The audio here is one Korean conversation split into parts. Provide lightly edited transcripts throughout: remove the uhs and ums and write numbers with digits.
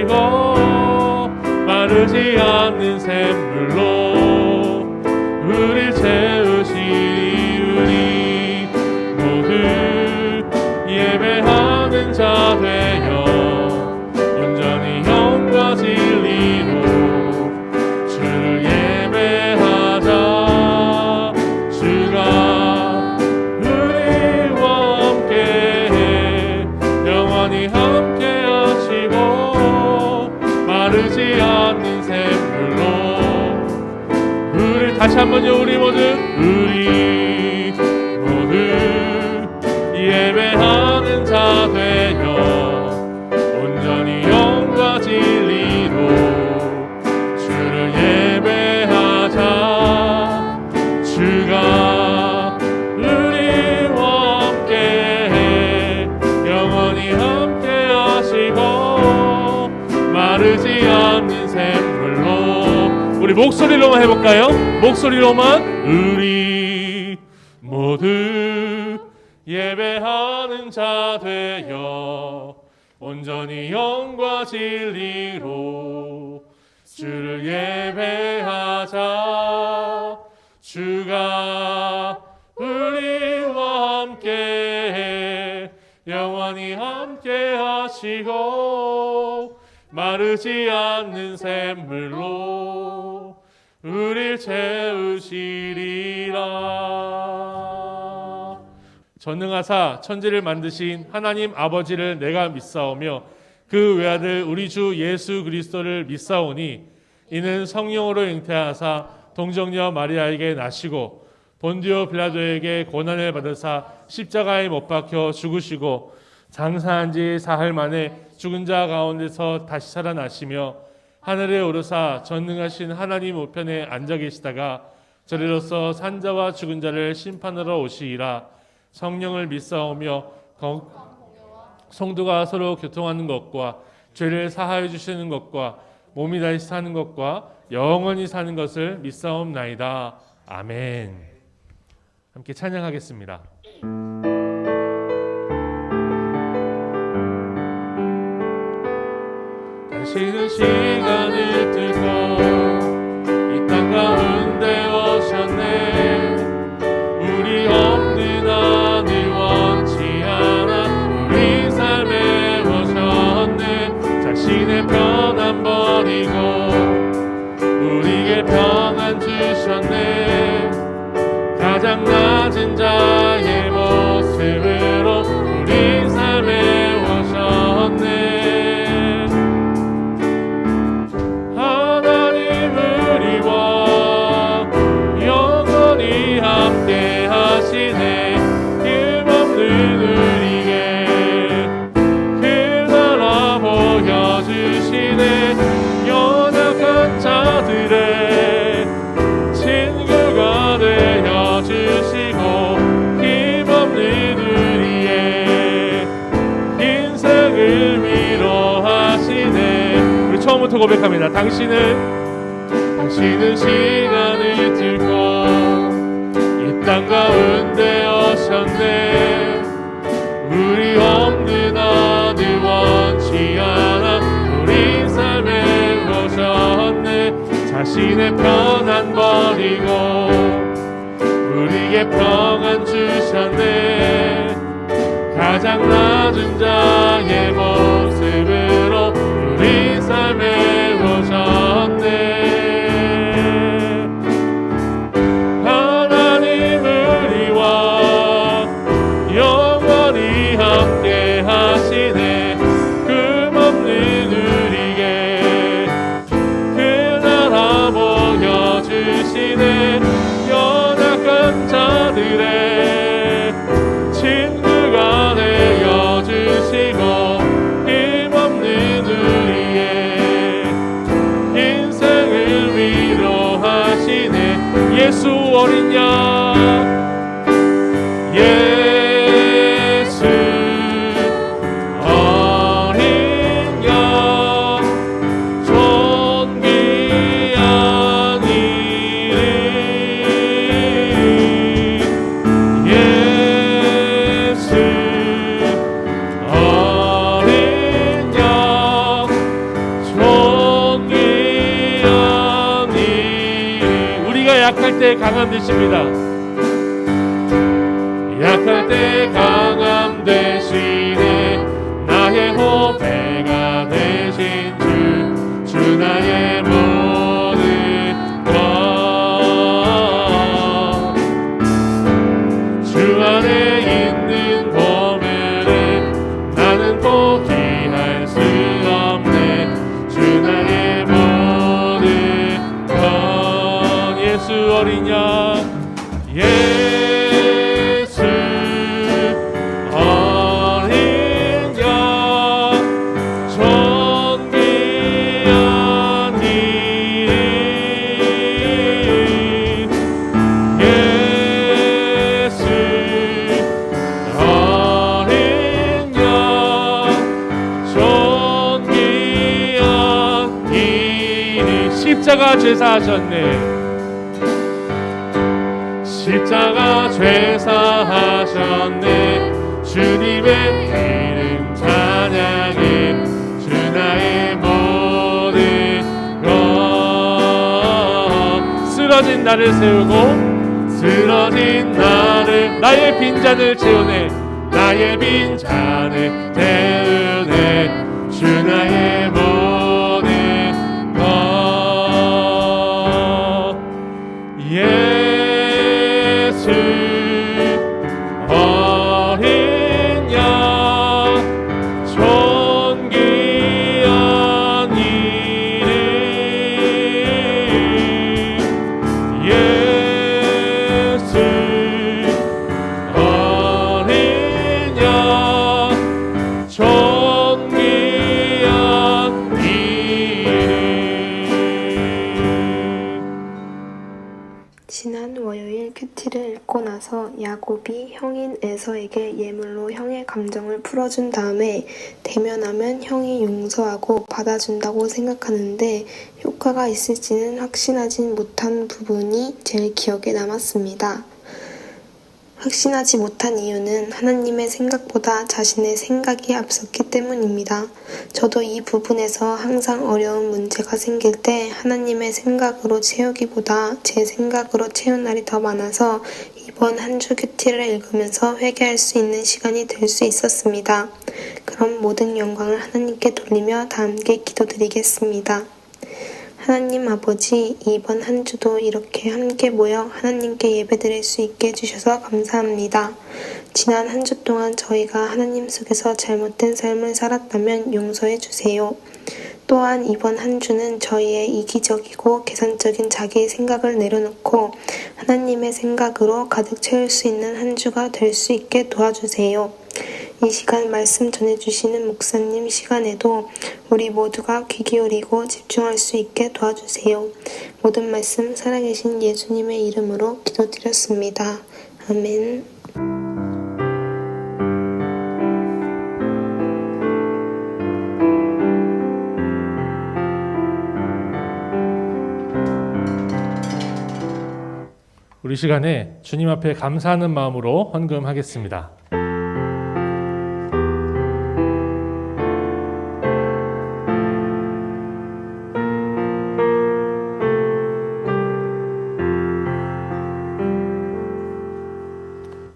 하시고 마르지 않는 샘물로 우릴 채우시니 우리 모두 예배하는 자 되어 온전히 영과 진리로 주를 예배하자. 주가 우리와 함께 영원히 함께 하시고 마르지 않는 샘물로 우리 다시 한번요. 우리 모두 예배하는 자 되어 온전히 영과 진리로 주를 예배하자. 주가 우리와 함께 영원히 함께 하시고 마르지 않는 샘물로 우리 목소리로만 해볼까요? 목소리로만 우리 모두 예배하는 자 되어 온전히 영과 진리로 주를 예배하자. 주가 우리와 함께 영원히 함께 하시고 마르지 않는 샘물로 우릴 채우시리라. 전능하사 천지를 만드신 하나님 아버지를 내가 믿사오며 그 외아들 우리 주 예수 그리스도를 믿사오니 이는 성령으로 잉태하사 동정녀 마리아에게 나시고 본디오 빌라도에게 고난을 받으사 십자가에 못 박혀 죽으시고 장사한 지 사흘 만에 죽은 자 가운데서 다시 살아나시며 하늘에 오르사 전능하신 하나님 우편에 앉아 계시다가 저리로서 산자와 죽은 자를 심판하러 오시리라. 성령을 믿사오며 성도가 서로 교통하는 것과 죄를 사하여 주시는 것과 몸이 다시 사는 것과 영원히 사는 것을 믿사옵나이다. 아멘. 함께 찬양하겠습니다. 당신은 시간을 뚫고 이 땅 가운데 오셨네. 우리 없는 하늘 원치 않아 우리 삶에 오셨네. 자신의 편안 버리고 우리에게 평안 주셨네. 가장 낮은 자의 모습으로 우리 삶에 오셨네. 하나님 우리와 영원히 함께 하시네. 힘없는 우리에게 그 나라 보여주시네. 연약한 자들의 친구가 되어주시고 힘없는 우리의 인생을 위로하시네. 우리 처음부터 고백합니다. 당신은 시간을 뚫고 이 땅 가운데 오셨네. 우리 없는 아들 원치 않아 우리 삶에 오셨네. 자신의 편안 버리고 우리에게 평안 주셨네. 가장 낮은 자의 모습으로 우리 삶에 오셨네. 하나님 우리와 영원히 함께 하시네. 금없는 우리에게 그 나라 보여주시네. 연약한 자들의 친구가 되어주시고 힘없는 우리의 인생을 위로하시네. 예수 어린 양 예수 어린 양 존귀한 이름 예수 어린 양 약할 때 강함 되십니다. 약할 때 강함 되시네. 나의 호패가 되신 주 나의 모든 것. 주 안에 있는 보면은 나는 포기할 수 없네. 주 나의 모든 것. 예수 어린 양, 예수 어린 양, 존귀한 이름. 예수 어린 양, 존귀한 이름. 십자가 죄사하셨네. 십자가 죄사하셨네. 주님의 이름 찬양해. 주 나의 모든 것. 쓰러진 나를 세우고 쓰러진 나를, 나의 빈잔을 채우네. 나의 빈잔을 채우네. 주 나의 모든 것. 예수 어린 양, 존귀한 이름. 예수 어린 양, 존귀한 이름. 지난 월요일 큐티를 읽고 나서 야곱이 형인 에서에게 예물로 형의 감정을 풀어준 다음에 대면하면 형이 용서하고 받아준다고 생각하는데 효과가 있을지는 확신하지 못한 부분이 제일 기억에 남았습니다. 확신하지 못한 이유는 하나님의 생각보다 자신의 생각이 앞섰기 때문입니다. 저도 이 부분에서 항상 어려운 문제가 생길 때 하나님의 생각으로 채우기보다 제 생각으로 채운 날이 더 많아서 이번 한 주 큐티를 읽으면서 회개할 수 있는 시간이 될 수 있었습니다. 그럼 모든 영광을 하나님께 돌리며 다 함께 기도드리겠습니다. 하나님 아버지, 이번 한 주도 이렇게 함께 모여 하나님께 예배드릴 수 있게 해주셔서 감사합니다. 지난 한 주 동안 저희가 하나님 속에서 잘못된 삶을 살았다면 용서해 주세요. 또한 이번 한 주는 저희의 이기적이고 계산적인 자기의 생각을 내려놓고 하나님의 생각으로 가득 채울 수 있는 한 주가 될 수 있게 도와주세요. 이 시간 말씀 전해주시는 목사님 시간에도 우리 모두가 귀 기울이고 집중할 수 있게 도와주세요. 모든 말씀 살아계신 예수님의 이름으로 기도드렸습니다. 아멘. 우리 시간에 주님 앞에 감사하는 마음으로 헌금하겠습니다.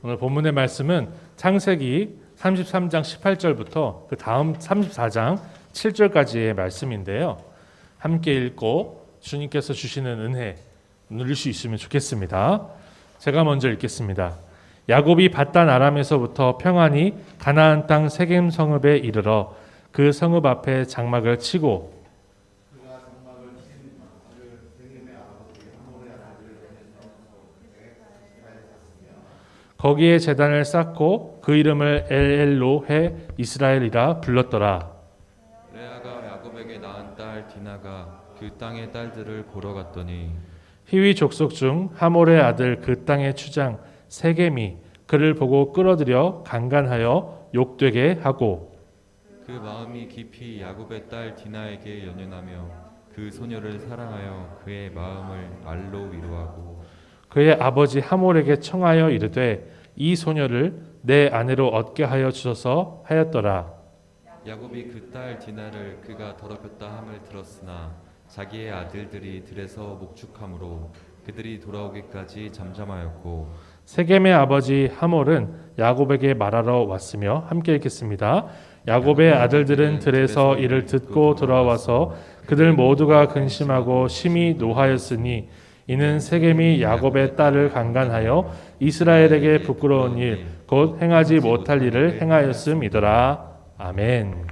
오늘 본문의 말씀은 창세기 33장 18절부터 그 다음 34장 7절까지의 말씀인데요. 함께 읽고 주님께서 주시는 은혜 누릴 수 있으면 좋겠습니다. 제가 먼저 읽겠습니다. 야곱이 밧단 아람에서부터 평안히 가나안 땅 세겜 성읍에 이르러 그 성읍 앞에 장막을 치고 거기에 제단을 쌓고 그 이름을 엘엘로헤 이스라엘이라 불렀더라. 레아가 야곱에게 낳은 딸 디나가 그 땅의 딸들을 보러 갔더니 히위 족속 중 하몰의 아들 그 땅의 추장 세겜이 그를 보고 끌어들여 강간하여 욕되게 하고 그 마음이 깊이 야곱의 딸 디나에게 연연하며 그 소녀를 사랑하여 그의 마음을 말로 위로하고 그의 아버지 하몰에게 청하여 이르되 이 소녀를 내 아내로 얻게 하여 주소서 하였더라. 야곱이 그 딸 디나를 그가 더럽혔다 함을 들었으나 자기의 아들들이 들에서 목축함으로 그들이 돌아오기까지 잠잠하였고 세겜의 아버지 하몰은 야곱에게 말하러 왔으며 함께 읽겠습니다. 야곱의 아들들은 들에서 이를 듣고 돌아와서 그들 모두가 근심하고 심히 노하였으니 이는 세겜이 야곱의 딸을 강간하여 이스라엘에게 부끄러운 일 곧 행하지 못할 일을 행하였음이더라. 아멘.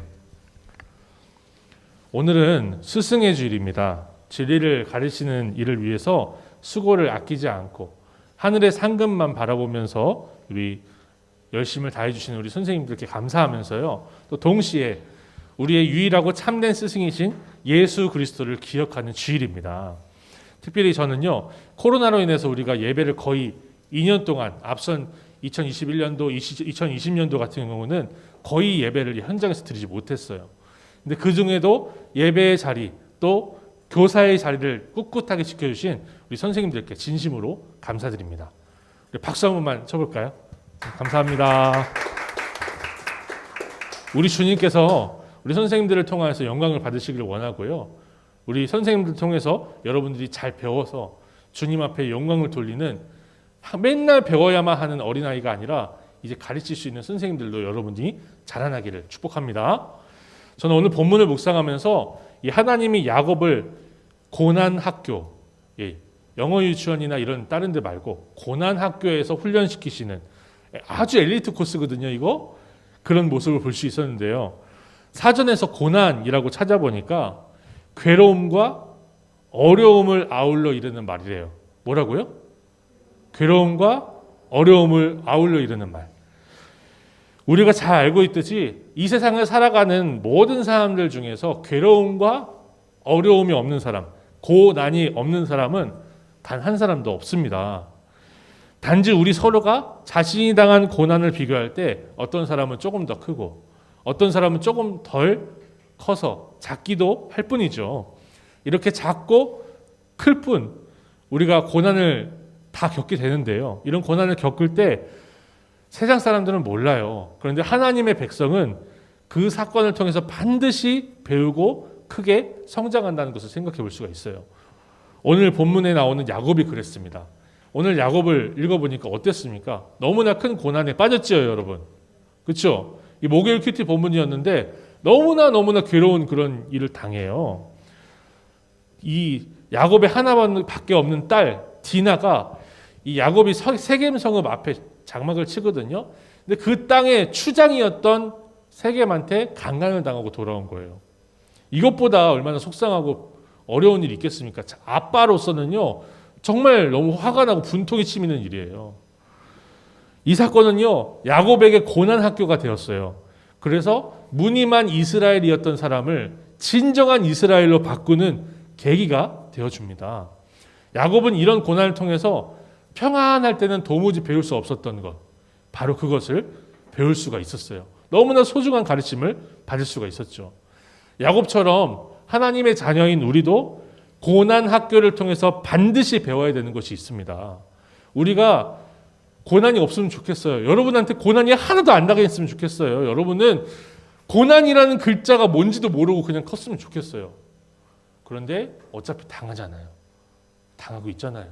오늘은 스승의 주일입니다. 진리를 가르치는 일을 위해서 수고를 아끼지 않고 하늘의 상급만 바라보면서 우리 열심을 다해 주시는 우리 선생님들께 감사하면서요. 또 동시에 우리의 유일하고 참된 스승이신 예수 그리스도를 기억하는 주일입니다. 특별히 저는요. 코로나로 인해서 우리가 예배를 거의 2년 동안 앞선 2021년도, 2020년도 같은 경우는 거의 예배를 현장에서 드리지 못했어요. 근데 그 중에도 예배의 자리 또 교사의 자리를 꿋꿋하게 지켜주신 우리 선생님들께 진심으로 감사드립니다. 박수 한 번만 쳐볼까요? 감사합니다. 우리 주님께서 우리 선생님들을 통해서 영광을 받으시기를 원하고요. 우리 선생님들을 통해서 여러분들이 잘 배워서 주님 앞에 영광을 돌리는 맨날 배워야만 하는 어린아이가 아니라 이제 가르칠 수 있는 선생님들도 여러분이 자라나기를 축복합니다. 저는 오늘 본문을 묵상하면서 이 하나님이 야곱을 고난학교, 영어 유치원이나 이런 다른 데 말고 고난학교에서 훈련시키시는 아주 엘리트 코스거든요. 이거 그런 모습을 볼 수 있었는데요. 사전에서 고난이라고 찾아보니까 괴로움과 어려움을 아울러 이르는 말이래요. 뭐라고요? 괴로움과 어려움을 아울러 이르는 말. 우리가 잘 알고 있듯이 이 세상을 살아가는 모든 사람들 중에서 괴로움과 어려움이 없는 사람, 고난이 없는 사람은 단 한 사람도 없습니다. 단지 우리 서로가 자신이 당한 고난을 비교할 때 어떤 사람은 조금 더 크고 어떤 사람은 조금 덜 커서 작기도 할 뿐이죠. 이렇게 작고 클 뿐 우리가 고난을 다 겪게 되는데요. 이런 고난을 겪을 때 세상 사람들은 몰라요. 그런데 하나님의 백성은 그 사건을 통해서 반드시 배우고 크게 성장한다는 것을 생각해 볼 수가 있어요. 오늘 본문에 나오는 야곱이 그랬습니다. 오늘 야곱을 읽어보니까 어땠습니까? 너무나 큰 고난에 빠졌지요, 여러분. 그렇죠? 이 목요일 큐티 본문이었는데 너무나 괴로운 그런 일을 당해요. 이 야곱의 하나밖에 없는 딸 디나가 이 야곱이 세겜 성읍 앞에 장막을 치거든요. 근데 그 땅의 추장이었던 세겜한테 강간을 당하고 돌아온 거예요. 이것보다 얼마나 속상하고 어려운 일이 있겠습니까? 아빠로서는요. 정말 너무 화가 나고 분통이 치미는 일이에요. 이 사건은요. 야곱에게 고난 학교가 되었어요. 그래서 무늬만 이스라엘이었던 사람을 진정한 이스라엘로 바꾸는 계기가 되어줍니다. 야곱은 이런 고난을 통해서 평안할 때는 도무지 배울 수 없었던 것, 바로 그것을 배울 수가 있었어요. 너무나 소중한 가르침을 받을 수가 있었죠. 야곱처럼 하나님의 자녀인 우리도 고난 학교를 통해서 반드시 배워야 되는 것이 있습니다. 우리가 고난이 없으면 좋겠어요. 여러분한테 고난이 하나도 안 당했으면 좋겠어요. 여러분은 고난이라는 글자가 뭔지도 모르고 그냥 컸으면 좋겠어요. 그런데 어차피 당하잖아요. 당하고 있잖아요.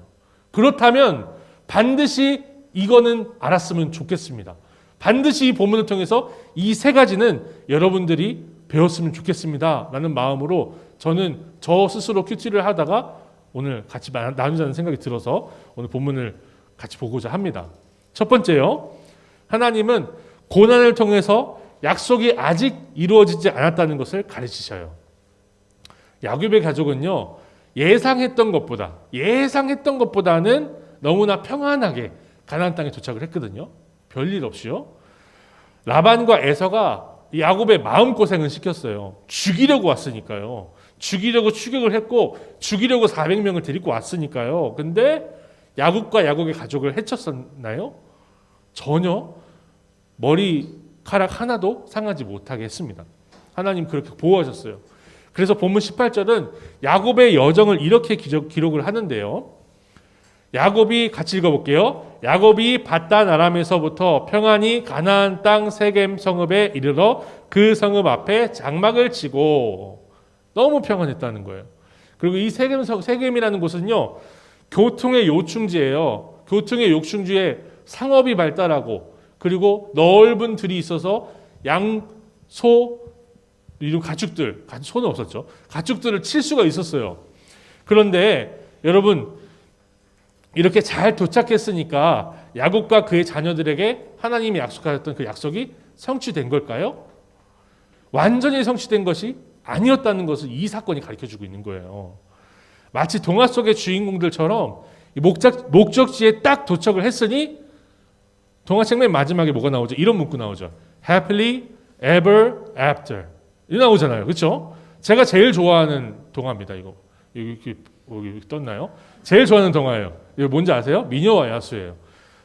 그렇다면 반드시 이거는 알았으면 좋겠습니다. 반드시 이 본문을 통해서 이 세 가지는 여러분들이 배웠으면 좋겠습니다. 라는 마음으로 저는 저 스스로 큐티를 하다가 오늘 같이 나누자는 생각이 들어서 오늘 본문을 같이 보고자 합니다. 첫 번째요. 하나님은 고난을 통해서 약속이 아직 이루어지지 않았다는 것을 가르치셔요. 야곱의 가족은요. 예상했던 것보다는 너무나 평안하게 가나안 땅에 도착을 했거든요. 별일 없이요. 라반과 에서가 야곱의 마음고생을 시켰어요. 죽이려고 왔으니까요. 죽이려고 추격을 했고 죽이려고 400명을 데리고 왔으니까요. 근데 야곱과 야곱의 가족을 해쳤었나요? 전혀 머리카락 하나도 상하지 못하게 했습니다. 하나님 그렇게 보호하셨어요. 그래서 본문 18절은 야곱의 여정을 이렇게 기록을 하는데요. 야곱이 같이 읽어볼게요. 야곱이 밧단 아람에서부터 평안히 가나안 땅 세겜 성읍에 이르러 그 성읍 앞에 장막을 치고 너무 평안했다는 거예요. 그리고 이 세겜이라는 곳은요. 교통의 요충지예요. 교통의 요충지에 상업이 발달하고 그리고 넓은 들이 있어서 양, 소, 이런 가축들, 소는 없었죠. 가축들을 칠 수가 있었어요. 그런데 여러분 이렇게 잘 도착했으니까 야곱과 그의 자녀들에게 하나님이 약속하셨던 그 약속이 성취된 걸까요? 완전히 성취된 것이 아니었다는 것을 이 사건이 가르쳐주고 있는 거예요. 마치 동화 속의 주인공들처럼 목적지에 딱 도착을 했으니 동화책 맨 마지막에 뭐가 나오죠? 이런 문구 나오죠. Happily ever after. 이 나오잖아요. 그렇죠? 제가 제일 좋아하는 동화입니다. 이거 여기 떴나요? 제일 좋아하는 동화예요. 이거 뭔지 아세요? 미녀와 야수예요.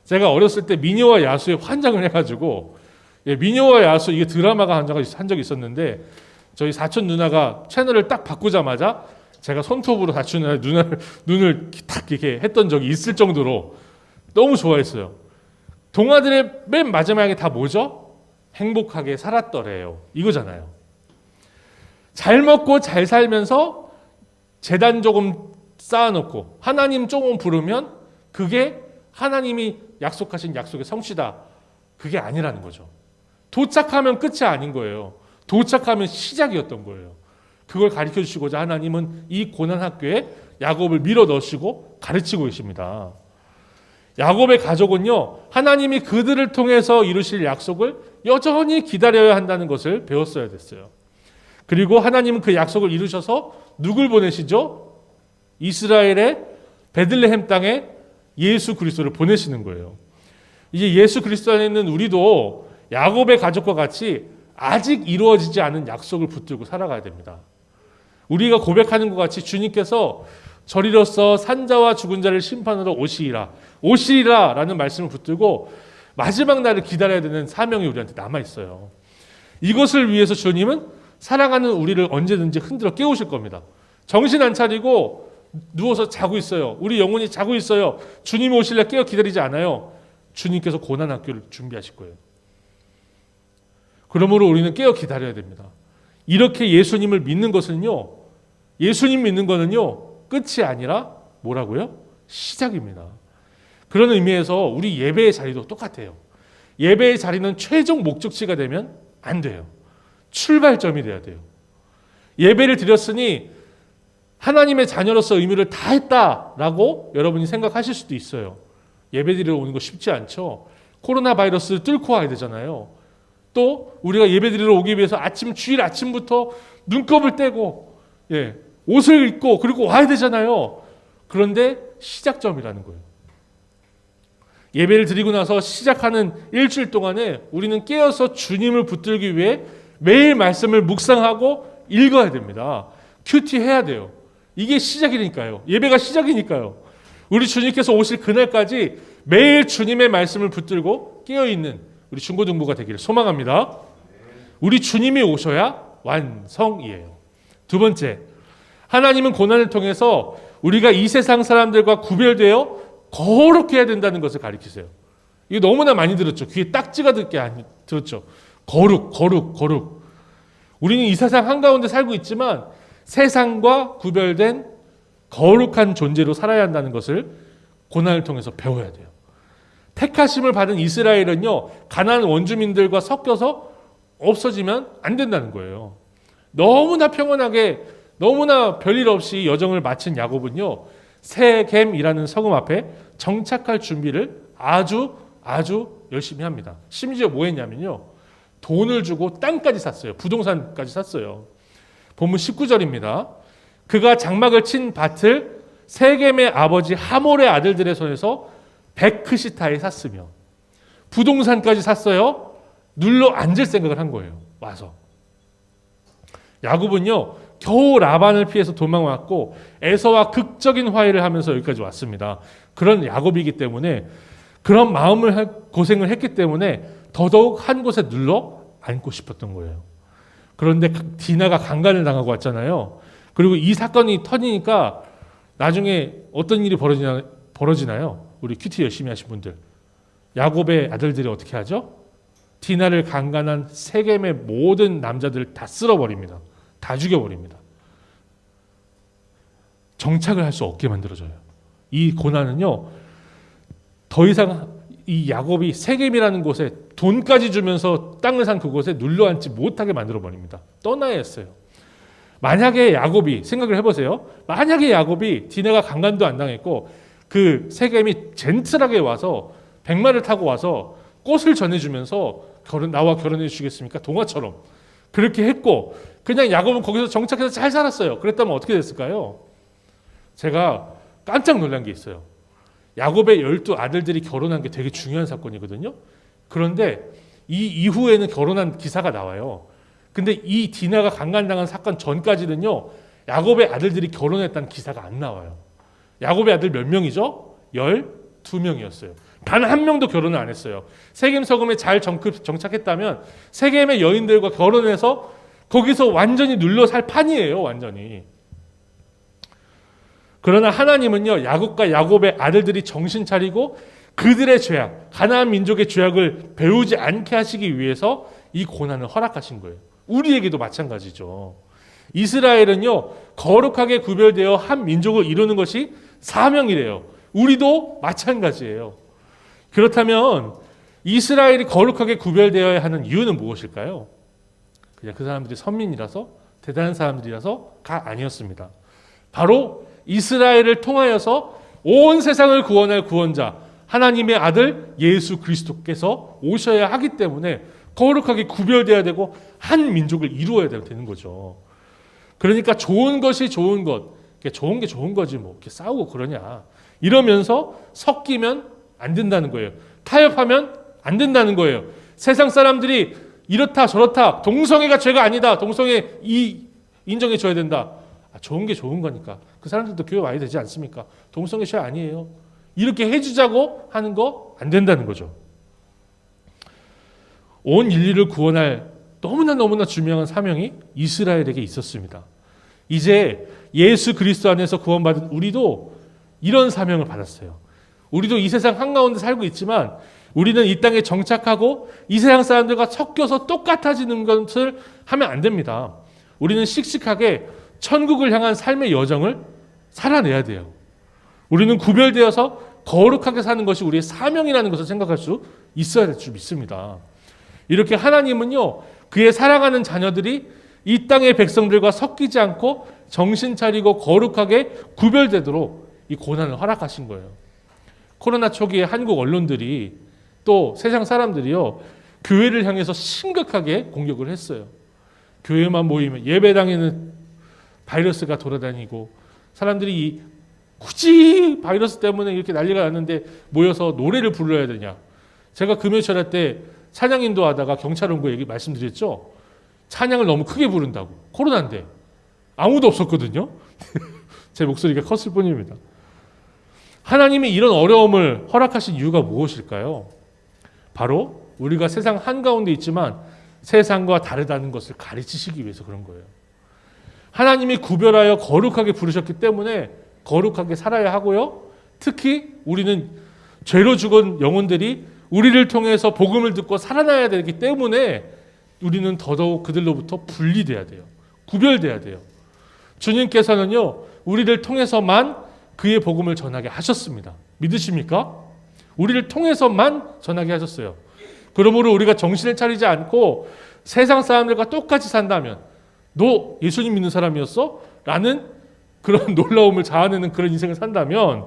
제가 어렸을 때 미녀와 야수에 환장을 해가지고 미녀와 야수 이게 드라마가 한 적이 있었는데 저희 사촌 누나가 채널을 딱 바꾸자마자 제가 손톱으로 사촌 누나 눈을 탁 이렇게 했던 적이 있을 정도로 너무 좋아했어요. 동화들의 맨 마지막에 다 뭐죠? 행복하게 살았더래요. 이거잖아요. 잘 먹고 잘 살면서 재단 조금 쌓아놓고 하나님 조금 부르면 그게 하나님이 약속하신 약속의 성취다. 그게 아니라는 거죠. 도착하면 끝이 아닌 거예요. 도착하면 시작이었던 거예요. 그걸 가르쳐 주시고자 하나님은 이 고난 학교에 야곱을 밀어 넣으시고 가르치고 계십니다. 야곱의 가족은요, 하나님이 그들을 통해서 이루실 약속을 여전히 기다려야 한다는 것을 배웠어야 됐어요. 그리고 하나님은 그 약속을 이루셔서 누굴 보내시죠? 이스라엘의 베들레헴 땅에 예수 그리스도를 보내시는 거예요. 이제 예수 그리스도 안에 있는 우리도 야곱의 가족과 같이 아직 이루어지지 않은 약속을 붙들고 살아가야 됩니다. 우리가 고백하는 것 같이 주님께서 저리로서 산자와 죽은 자를 심판으로 오시리라 라는 말씀을 붙들고 마지막 날을 기다려야 되는 사명이 우리한테 남아있어요. 이것을 위해서 주님은 사랑하는 우리를 언제든지 흔들어 깨우실 겁니다. 정신 안 차리고 누워서 자고 있어요. 우리 영혼이 자고 있어요. 주님이 오실래 깨어 기다리지 않아요. 주님께서 고난 학교를 준비하실 거예요. 그러므로 우리는 깨어 기다려야 됩니다. 이렇게 예수님을 믿는 것은요, 예수님 믿는 거는요, 끝이 아니라 뭐라고요? 시작입니다. 그런 의미에서 우리 예배의 자리도 똑같아요. 예배의 자리는 최종 목적지가 되면 안 돼요. 출발점이 돼야 돼요. 예배를 드렸으니 하나님의 자녀로서 의무를 다했다라고 여러분이 생각하실 수도 있어요. 예배 드리러 오는 거 쉽지 않죠. 코로나 바이러스를 뚫고 와야 되잖아요. 또 우리가 예배 드리러 오기 위해서 주일 아침부터 눈곱을 떼고 옷을 입고 그리고 와야 되잖아요. 그런데 시작점이라는 거예요. 예배를 드리고 나서 시작하는 일주일 동안에 우리는 깨어서 주님을 붙들기 위해 매일 말씀을 묵상하고 읽어야 됩니다. 큐티 해야 돼요. 이게 시작이니까요. 예배가 시작이니까요. 우리 주님께서 오실 그날까지 매일 주님의 말씀을 붙들고 깨어있는 우리 중고등부가 되기를 소망합니다. 우리 주님이 오셔야 완성이에요. 두 번째, 하나님은 고난을 통해서 우리가 이 세상 사람들과 구별되어 거룩해야 해야 된다는 것을 가르치세요. 이거 너무나 많이 들었죠. 귀에 딱지가 들었죠. 거룩. 우리는 이 세상 한가운데 살고 있지만 세상과 구별된 거룩한 존재로 살아야 한다는 것을 고난을 통해서 배워야 돼요. 택하심을 받은 이스라엘은요, 가나안 원주민들과 섞여서 없어지면 안 된다는 거예요. 너무나 평온하게 너무나 별일 없이 여정을 마친 야곱은요, 세겜이라는 성읍 앞에 정착할 준비를 아주 열심히 합니다. 심지어 뭐 했냐면요, 돈을 주고 땅까지 샀어요. 부동산까지 샀어요. 본문 19절입니다. 그가 장막을 친 밭을 세겜의 아버지 하몰의 아들들의 손에서 베크시타에 샀으며 부동산까지 샀어요. 눌러 앉을 생각을 한 거예요. 와서. 야곱은요, 겨우 라반을 피해서 도망왔고 에서와 극적인 화해를 하면서 여기까지 왔습니다. 그런 야곱이기 때문에, 그런 고생을 했기 때문에 더더욱 한 곳에 눌러 앉고 싶었던 거예요. 그런데 디나가 강간을 당하고 왔잖아요. 그리고 이 사건이 터지니까 나중에 어떤 일이 벌어지나요? 우리 큐티 열심히 하신 분들, 야곱의 아들들이 어떻게 하죠? 디나를 강간한 세겜의 모든 남자들을 다 쓸어버립니다. 다 죽여버립니다. 정착을 할 수 없게 만들어져요. 이 고난은요, 더 이상 이 야곱이 세겜이라는 곳에 돈까지 주면서 땅을 산 그곳에 눌러앉지 못하게 만들어 버립니다. 떠나야 했어요. 만약에 야곱이, 생각을 해보세요. 만약에 야곱이 디나가 강간도 안 당했고 그 세겜이 젠틀하게 와서 백마를 타고 와서 꽃을 전해주면서 나와 결혼해 주시겠습니까? 동화처럼 그렇게 했고 그냥 야곱은 거기서 정착해서 잘 살았어요. 그랬다면 어떻게 됐을까요? 제가 깜짝 놀란 게 있어요. 야곱의 12아들들이 결혼한 게 되게 중요한 사건이거든요. 그런데 이 이후에는 결혼한 기사가 나와요. 근데 이 디나가 강간당한 사건 전까지는요, 야곱의 아들들이 결혼했다는 기사가 안 나와요. 야곱의 아들 몇 명이죠? 12명이었어요. 단 한 명도 결혼을 안 했어요. 세겜 서금에 잘 정착했다면 세겜의 여인들과 결혼해서 거기서 완전히 눌러 살 판이에요. 완전히. 그러나 하나님은요, 야곱과 야곱의 아들들이 정신 차리고 그들의 죄악, 가나안 민족의 죄악을 배우지 않게 하시기 위해서 이 고난을 허락하신 거예요. 우리에게도 마찬가지죠. 이스라엘은요, 거룩하게 구별되어 한 민족을 이루는 것이 사명이래요. 우리도 마찬가지예요. 그렇다면 이스라엘이 거룩하게 구별되어야 하는 이유는 무엇일까요? 그냥 그 사람들이 선민이라서, 대단한 사람들이라서가 아니었습니다. 바로 이스라엘을 통하여서 온 세상을 구원할 구원자 하나님의 아들 예수 그리스도께서 오셔야 하기 때문에 거룩하게 구별되어야 되고 한 민족을 이루어야 되는 거죠. 그러니까 좋은 것이 좋은 것, 좋은 게 좋은 거지 뭐 이렇게 싸우고 그러냐 이러면서 섞이면 안 된다는 거예요. 타협하면 안 된다는 거예요. 세상 사람들이 이렇다 저렇다 동성애가 죄가 아니다, 동성애 인정해 줘야 된다. 좋은 게 좋은 거니까 그 사람들도 교회 와야 되지 않습니까? 동성애 죄 아니에요. 이렇게 해주자고 하는 거 안 된다는 거죠. 온 인류를 구원할 너무나 중요한 사명이 이스라엘에게 있었습니다. 이제 예수 그리스도 안에서 구원받은 우리도 이런 사명을 받았어요. 우리도 이 세상 한가운데 살고 있지만 우리는 이 땅에 정착하고 이 세상 사람들과 섞여서 똑같아지는 것을 하면 안 됩니다. 우리는 씩씩하게 천국을 향한 삶의 여정을 살아내야 돼요. 우리는 구별되어서 거룩하게 사는 것이 우리의 사명이라는 것을 생각할 수 있어야 될 줄 믿습니다. 이렇게 하나님은요, 그의 사랑하는 자녀들이 이 땅의 백성들과 섞이지 않고 정신 차리고 거룩하게 구별되도록 이 고난을 허락하신 거예요. 코로나 초기에 한국 언론들이 또 세상 사람들이요, 교회를 향해서 심각하게 공격을 했어요. 교회만 모이면 예배당에는 바이러스가 돌아다니고 사람들이 굳이 바이러스 때문에 이렇게 난리가 났는데 모여서 노래를 불러야 되냐. 제가 금요철 때 찬양 인도하다가 경찰 온 거 얘기 말씀드렸죠. 찬양을 너무 크게 부른다고. 코로나인데 아무도 없었거든요. 제 목소리가 컸을 뿐입니다. 하나님이 이런 어려움을 허락하신 이유가 무엇일까요? 바로 우리가 세상 한가운데 있지만 세상과 다르다는 것을 가르치시기 위해서 그런 거예요. 하나님이 구별하여 거룩하게 부르셨기 때문에 거룩하게 살아야 하고요. 특히 우리는 죄로 죽은 영혼들이 우리를 통해서 복음을 듣고 살아나야 되기 때문에 우리는 더더욱 그들로부터 분리돼야 돼요. 구별돼야 돼요. 주님께서는요, 우리를 통해서만 그의 복음을 전하게 하셨습니다. 믿으십니까? 우리를 통해서만 전하게 하셨어요. 그러므로 우리가 정신을 차리지 않고 세상 사람들과 똑같이 산다면 너 예수님 믿는 사람이었어? 라는 그런 놀라움을 자아내는 그런 인생을 산다면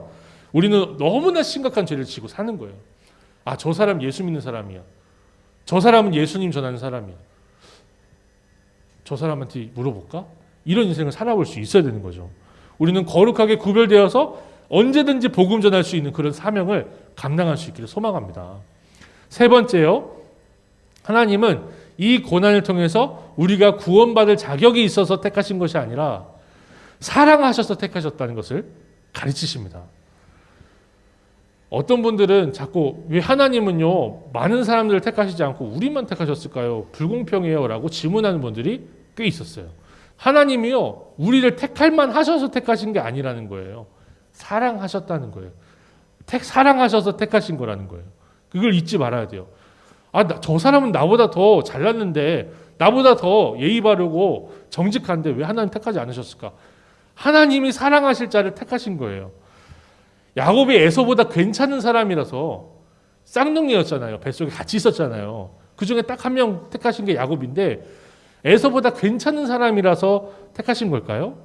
우리는 너무나 심각한 죄를 지고 사는 거예요. 아, 저 사람 예수 믿는 사람이야. 저 사람은 예수님 전하는 사람이야. 저 사람한테 물어볼까? 이런 인생을 살아볼 수 있어야 되는 거죠. 우리는 거룩하게 구별되어서 언제든지 복음 전할 수 있는 그런 사명을 감당할 수 있기를 소망합니다. 세 번째요. 하나님은 이 고난을 통해서 우리가 구원받을 자격이 있어서 택하신 것이 아니라 사랑하셔서 택하셨다는 것을 가르치십니다. 어떤 분들은 자꾸 왜 하나님은요 많은 사람들을 택하시지 않고 우리만 택하셨을까요? 불공평해요 라고 질문하는 분들이 꽤 있었어요. 하나님이요 우리를 택할 만 하셔서 택하신 게 아니라는 거예요. 사랑하셨다는 거예요. 사랑하셔서 택하신 거라는 거예요. 그걸 잊지 말아야 돼요. 저 사람은 나보다 더 잘났는데 나보다 더 예의 바르고 정직한데 왜 하나님 택하지 않으셨을까? 하나님이 사랑하실 자를 택하신 거예요. 야곱이 에서보다 괜찮은 사람이라서 쌍둥이였잖아요. 뱃속에 같이 있었잖아요. 그 중에 딱 한 명 택하신 게 야곱인데 에서보다 괜찮은 사람이라서 택하신 걸까요?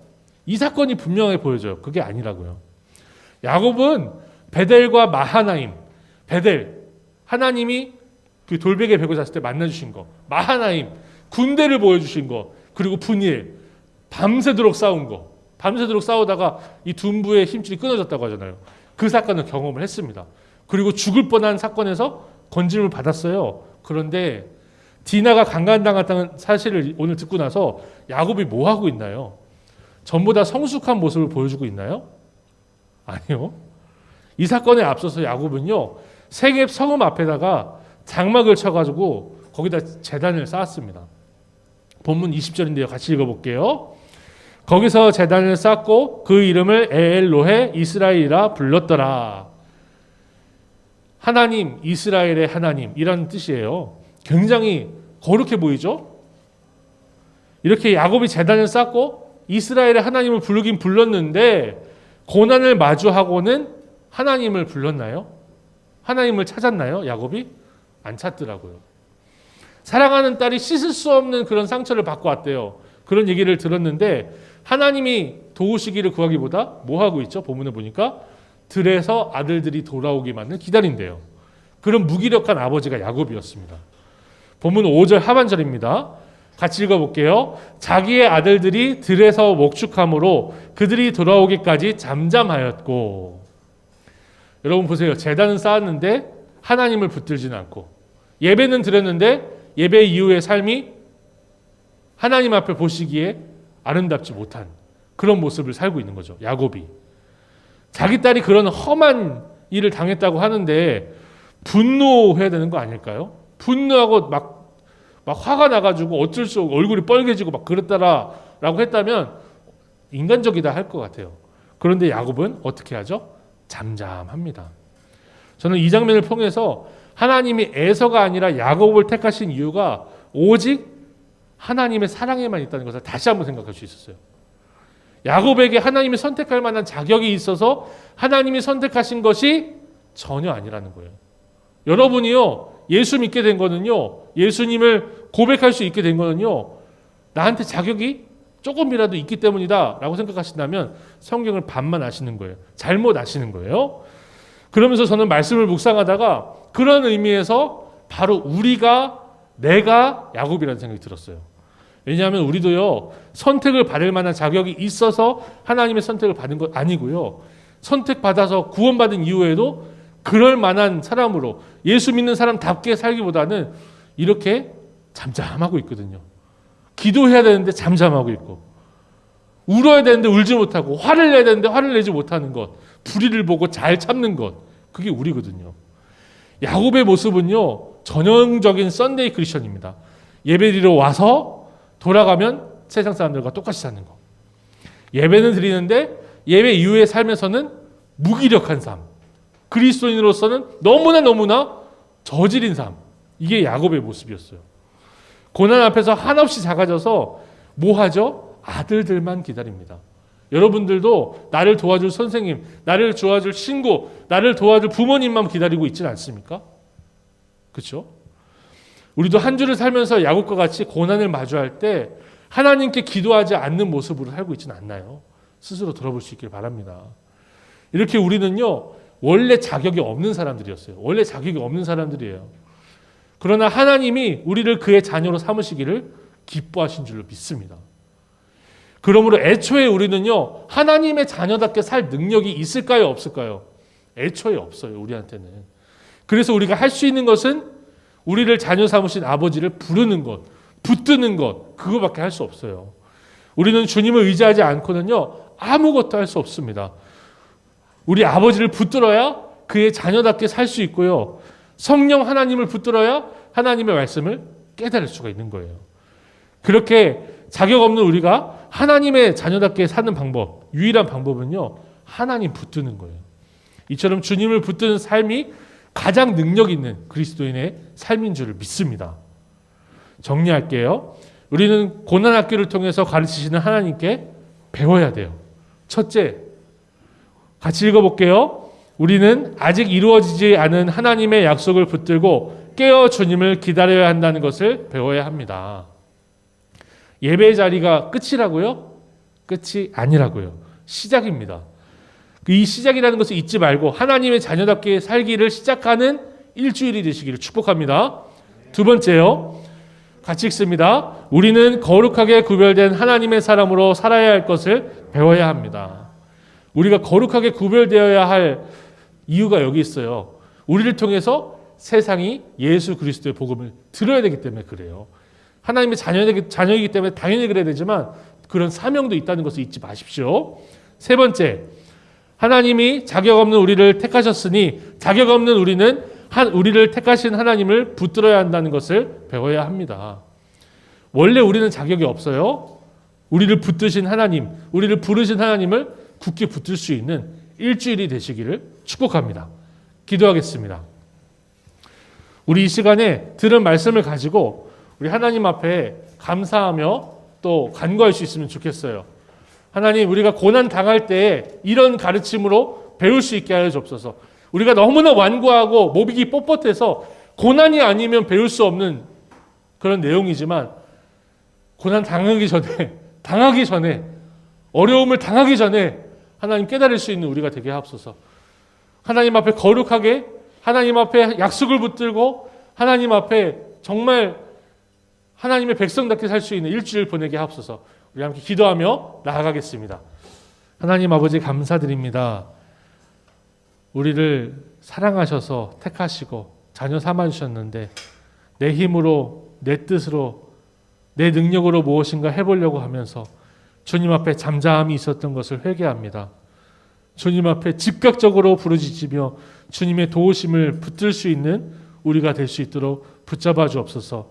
이 사건이 분명해 보여져요. 그게 아니라고요. 야곱은 베델과 마하나임, 베델, 하나님이 그 돌베개 베고 잤을 때 만나주신 거, 마하나임, 군대를 보여주신 거, 그리고 분일, 밤새도록 싸운 거, 밤새도록 싸우다가 이 둔부의 힘줄이 끊어졌다고 하잖아요. 그 사건을 경험을 했습니다. 그리고 죽을 뻔한 사건에서 건짐을 받았어요. 그런데 디나가 강간당했다는 사실을 오늘 듣고 나서 야곱이 뭐 하고 있나요? 전부 다 성숙한 모습을 보여주고 있나요? 아니요. 이 사건에 앞서서 야곱은요, 세겜 성읍 앞에다가 장막을 쳐가지고 거기다 제단을 쌓았습니다. 본문 20절인데요. 같이 읽어볼게요. 거기서 제단을 쌓고 그 이름을 에엘로헤 이스라엘이라 불렀더라. 하나님, 이스라엘의 하나님이라는 뜻이에요. 굉장히 거룩해 보이죠? 이렇게 야곱이 제단을 쌓고 이스라엘의 하나님을 부르긴 불렀는데 고난을 마주하고는 하나님을 불렀나요? 하나님을 찾았나요? 야곱이? 안 찾더라고요. 사랑하는 딸이 씻을 수 없는 그런 상처를 받고 왔대요. 그런 얘기를 들었는데 하나님이 도우시기를 구하기보다 뭐 하고 있죠? 본문을 보니까 들에서 아들들이 돌아오기만을 기다린대요. 그런 무기력한 아버지가 야곱이었습니다. 본문 5절 하반절입니다. 같이 읽어볼게요. 자기의 아들들이 들에서 목축함으로 그들이 돌아오기까지 잠잠하였고. 여러분 보세요. 제단은 쌓았는데 하나님을 붙들지는 않고, 예배는 드렸는데 예배 이후의 삶이 하나님 앞에 보시기에 아름답지 못한 그런 모습을 살고 있는 거죠. 야곱이. 자기 딸이 그런 험한 일을 당했다고 하는데 분노해야 되는 거 아닐까요? 분노하고 막 화가 나가지고 어쩔 수 없고 얼굴이 빨개지고 막 그랬다라고 했다면 인간적이다 할 것 같아요. 그런데 야곱은 어떻게 하죠? 잠잠합니다. 저는 이 장면을 통해서 하나님이 에서가 아니라 야곱을 택하신 이유가 오직 하나님의 사랑에만 있다는 것을 다시 한번 생각할 수 있었어요. 야곱에게 하나님이 선택할 만한 자격이 있어서 하나님이 선택하신 것이 전혀 아니라는 거예요. 여러분이요, 예수 믿게 된 거는요, 예수님을 고백할 수 있게 된 거는요, 나한테 자격이 조금이라도 있기 때문이다 라고 생각하신다면 성경을 반만 아시는 거예요. 잘못 아시는 거예요. 그러면서 저는 말씀을 묵상하다가 그런 의미에서 바로 우리가, 내가 야곱이라는 생각이 들었어요. 왜냐하면 우리도요, 선택을 받을 만한 자격이 있어서 하나님의 선택을 받은 것 아니고요, 선택받아서 구원받은 이후에도 그럴 만한 사람으로 예수 믿는 사람답게 살기보다는 이렇게 잠잠하고 있거든요. 기도해야 되는데 잠잠하고 있고, 울어야 되는데 울지 못하고, 화를 내야 되는데 화를 내지 못하는 것, 불의를 보고 잘 참는 것, 그게 우리거든요. 야곱의 모습은요, 전형적인 썬데이 크리스천입니다. 예배드리러 와서 돌아가면 세상 사람들과 똑같이 사는 거. 예배는 드리는데 예배 이후의 삶에서는 무기력한 삶, 그리스도인으로서는 너무나 저질인 삶, 이게 야곱의 모습이었어요. 고난 앞에서 한없이 작아져서 뭐 하죠? 아들들만 기다립니다. 여러분들도 나를 도와줄 선생님, 나를 도와줄 친구, 나를 도와줄 부모님만 기다리고 있지는 않습니까? 그렇죠? 우리도 한 주를 살면서 야곱과 같이 고난을 마주할 때 하나님께 기도하지 않는 모습으로 살고 있지는 않나요? 스스로 돌아볼 수 있길 바랍니다. 이렇게 우리는요, 원래 자격이 없는 사람들이었어요. 원래 자격이 없는 사람들이에요. 그러나 하나님이 우리를 그의 자녀로 삼으시기를 기뻐하신 줄로 믿습니다. 그러므로 애초에 우리는요, 하나님의 자녀답게 살 능력이 있을까요? 없을까요? 애초에 없어요, 우리한테는. 그래서 우리가 할 수 있는 것은 우리를 자녀 삼으신 아버지를 부르는 것, 붙드는 것, 그거밖에 할 수 없어요. 우리는 주님을 의지하지 않고는요, 아무것도 할 수 없습니다. 우리 아버지를 붙들어야 그의 자녀답게 살 수 있고요, 성령 하나님을 붙들어야 하나님의 말씀을 깨달을 수가 있는 거예요. 그렇게 자격 없는 우리가 하나님의 자녀답게 사는 방법, 유일한 방법은요, 하나님 붙드는 거예요. 이처럼 주님을 붙드는 삶이 가장 능력 있는 그리스도인의 삶인 줄을 믿습니다. 정리할게요. 우리는 고난학교를 통해서 가르치시는 하나님께 배워야 돼요. 첫째, 같이 읽어볼게요. 우리는 아직 이루어지지 않은 하나님의 약속을 붙들고 깨어 주님을 기다려야 한다는 것을 배워야 합니다. 예배 자리가 끝이라고요? 끝이 아니라고요. 시작입니다. 이 시작이라는 것을 잊지 말고 하나님의 자녀답게 살기를 시작하는 일주일이 되시기를 축복합니다. 두 번째요. 같이 읽습니다. 우리는 거룩하게 구별된 하나님의 사람으로 살아야 할 것을 배워야 합니다. 우리가 거룩하게 구별되어야 할 이유가 여기 있어요. 우리를 통해서 세상이 예수 그리스도의 복음을 들어야 되기 때문에 그래요. 하나님의 자녀이기 때문에 당연히 그래야 되지만 그런 사명도 있다는 것을 잊지 마십시오. 세 번째, 하나님이 자격 없는 우리를 택하셨으니 자격 없는 우리를 택하신 하나님을 붙들어야 한다는 것을 배워야 합니다. 원래 우리는 자격이 없어요. 우리를 붙드신 하나님, 우리를 부르신 하나님을 굳게 붙들 수 있는 일주일이 되시기를 축복합니다. 기도하겠습니다. 우리 이 시간에 들은 말씀을 가지고 우리 하나님 앞에 감사하며 또 간구할 수 있으면 좋겠어요. 하나님, 우리가 고난 당할 때 이런 가르침으로 배울 수 있게 하여 주옵소서. 우리가 너무나 완고하고 모비기 뻣뻣해서 고난이 아니면 배울 수 없는 그런 내용이지만 고난 당하기 전에 어려움을 당하기 전에 하나님 깨달을 수 있는 우리가 되게 하옵소서. 하나님 앞에 거룩하게 하나님 앞에 약속을 붙들고 하나님 앞에 정말 하나님의 백성답게 살 수 있는 일주일 보내게 하옵소서. 우리 함께 기도하며 나아가겠습니다. 하나님 아버지 감사드립니다. 우리를 사랑하셔서 택하시고 자녀 삼아주셨는데 내 힘으로 내 뜻으로 내 능력으로 무엇인가 해보려고 하면서 주님 앞에 잠잠함이 있었던 것을 회개합니다. 주님 앞에 즉각적으로 부르짖으며 주님의 도우심을 붙들 수 있는 우리가 될 수 있도록 붙잡아 주옵소서.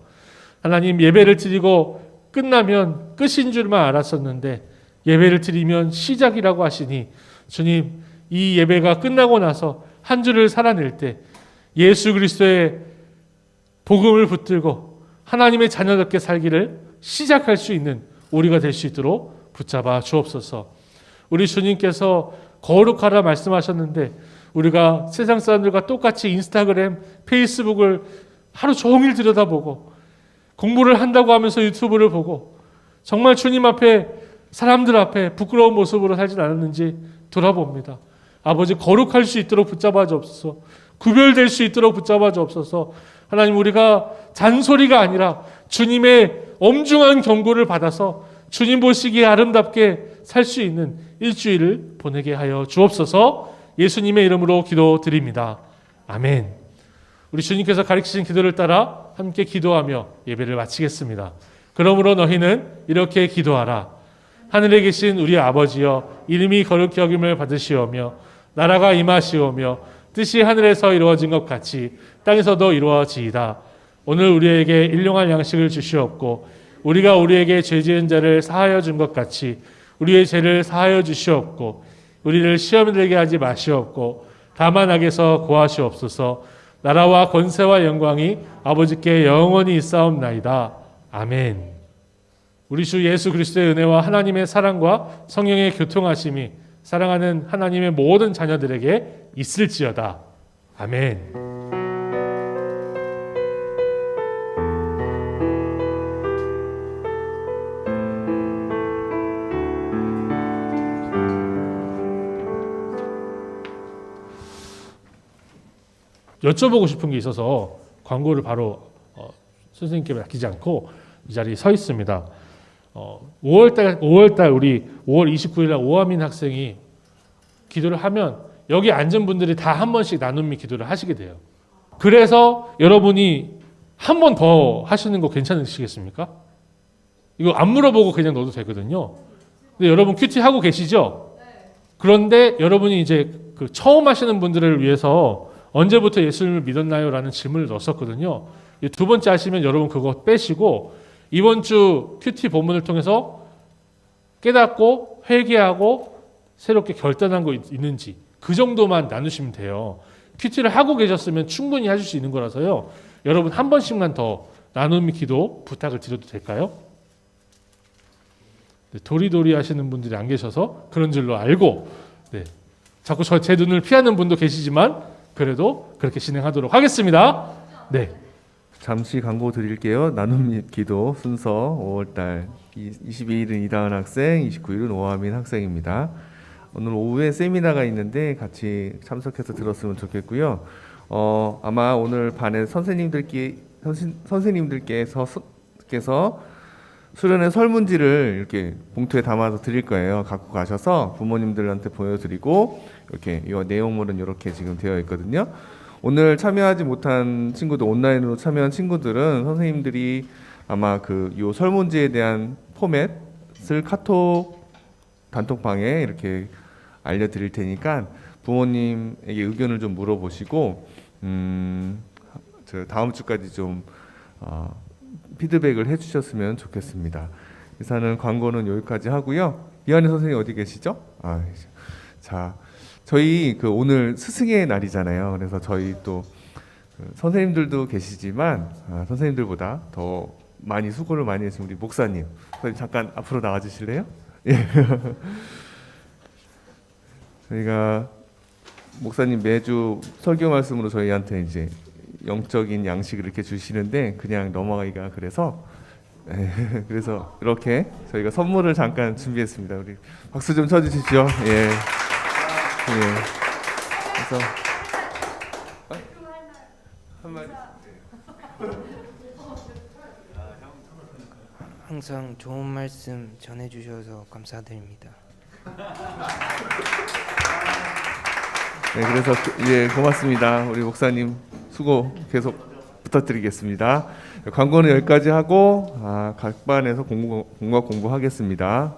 하나님, 예배를 드리고 끝나면 끝인 줄만 알았었는데 예배를 드리면 시작이라고 하시니 주님, 이 예배가 끝나고 나서 한 주를 살아낼 때 예수 그리스도의 복음을 붙들고 하나님의 자녀답게 살기를 시작할 수 있는 우리가 될 수 있도록 붙잡아 주옵소서. 우리 주님께서 거룩하라 말씀하셨는데 우리가 세상 사람들과 똑같이 인스타그램, 페이스북을 하루 종일 들여다보고 공부를 한다고 하면서 유튜브를 보고 정말 주님 앞에 사람들 앞에 부끄러운 모습으로 살진 않았는지 돌아봅니다. 아버지, 거룩할 수 있도록 붙잡아 주옵소서. 구별될 수 있도록 붙잡아 주옵소서. 하나님, 우리가 잔소리가 아니라 주님의 엄중한 경고를 받아서 주님 보시기에 아름답게 살 수 있는 일주일을 보내게 하여 주옵소서. 예수님의 이름으로 기도드립니다. 아멘. 우리 주님께서 가르치신 기도를 따라 함께 기도하며 예배를 마치겠습니다. 그러므로 너희는 이렇게 기도하라. 하늘에 계신 우리 아버지여, 이름이 거룩히 여김을 받으시오며 나라가 임하시오며 뜻이 하늘에서 이루어진 것 같이 땅에서도 이루어지이다. 오늘 우리에게 일용할 양식을 주시옵고 우리가 우리에게 죄 지은 자를 사하여 준 것 같이 우리의 죄를 사하여 주시옵고 우리를 시험에 들게 하지 마시옵고 다만 악에서 구하시옵소서. 나라와 권세와 영광이 아버지께 영원히 있사옵나이다. 아멘. 우리 주 예수 그리스도의 은혜와 하나님의 사랑과 성령의 교통하심이 사랑하는 하나님의 모든 자녀들에게 있을지어다. 아멘. 여쭤보고 싶은 게 있어서 광고를 바로 선생님께 맡기지 않고 이 자리에 서 있습니다. 5월달 우리 5월 29일 날 오하민 학생이 기도를 하면 여기 앉은 분들이 다 한 번씩 나눔 및 기도를 하시게 돼요. 그래서 여러분이 한 번 더 하시는 거 괜찮으시겠습니까? 이거 안 물어보고 그냥 넣어도 되거든요. 근데 여러분 큐티 하고 계시죠? 그런데 여러분이 이제 그 처음 하시는 분들을 위해서 언제부터 예수님을 믿었나요? 라는 질문을 넣었었거든요. 두 번째 하시면 여러분 그거 빼시고 이번 주 큐티 본문을 통해서 깨닫고 회개하고 새롭게 결단한 거 있는지 그 정도만 나누시면 돼요. 큐티를 하고 계셨으면 충분히 하실 수 있는 거라서요. 여러분 한 번씩만 더 나눔 기도 부탁을 드려도 될까요? 도리도리 하시는 분들이 안 계셔서 그런 줄로 알고 자꾸 제 눈을 피하는 분도 계시지만 그래도 그렇게 진행하도록 하겠습니다. 네. 잠시 광고 드릴게요. 나눔 기도 순서 5월달 22일은 이다은 학생, 29일은 오하민 학생입니다. 오늘 오후에 세미나가 있는데 같이 참석해서 들었으면 좋겠고요. 아마 오늘 반에 선생님들께서 수련회 설문지를 이렇게 봉투에 담아서 드릴 거예요. 갖고 가셔서 부모님들한테 보여드리고 이렇게 이 내용물은 이렇게 지금 되어 있거든요. 오늘 참여하지 못한 친구들, 온라인으로 참여한 친구들은 선생님들이 아마 요 설문지에 대한 포맷을 카톡 단톡방에 이렇게 알려드릴 테니까 부모님에게 의견을 좀 물어보시고 저 다음 주까지 좀 피드백을 해주셨으면 좋겠습니다. 이사는 광고는 여기까지 하고요. 이한희 선생님 어디 계시죠? 자, 저희 오늘 스승의 날이잖아요. 그래서 저희 또 선생님들도 계시지만 선생님들보다 더 많이 수고를 많이 해주신 우리 목사님 잠깐 앞으로 나와주실래요? 예. 저희가 목사님 매주 설교 말씀으로 저희한테 이제 영적인 양식을 이렇게 주시는데 그냥 넘어가기가 그래서 이렇게 저희가 선물을 잠깐 준비했습니다. 우리 박수 좀 쳐주십시오. 예. 그래서 한 말. 항상 좋은 말씀 전해주셔서 감사드립니다. 네, 그래서 고맙습니다. 우리 목사님 수고 계속 부탁드리겠습니다. 광고는 여기까지 하고 각 반에서 공부하겠습니다.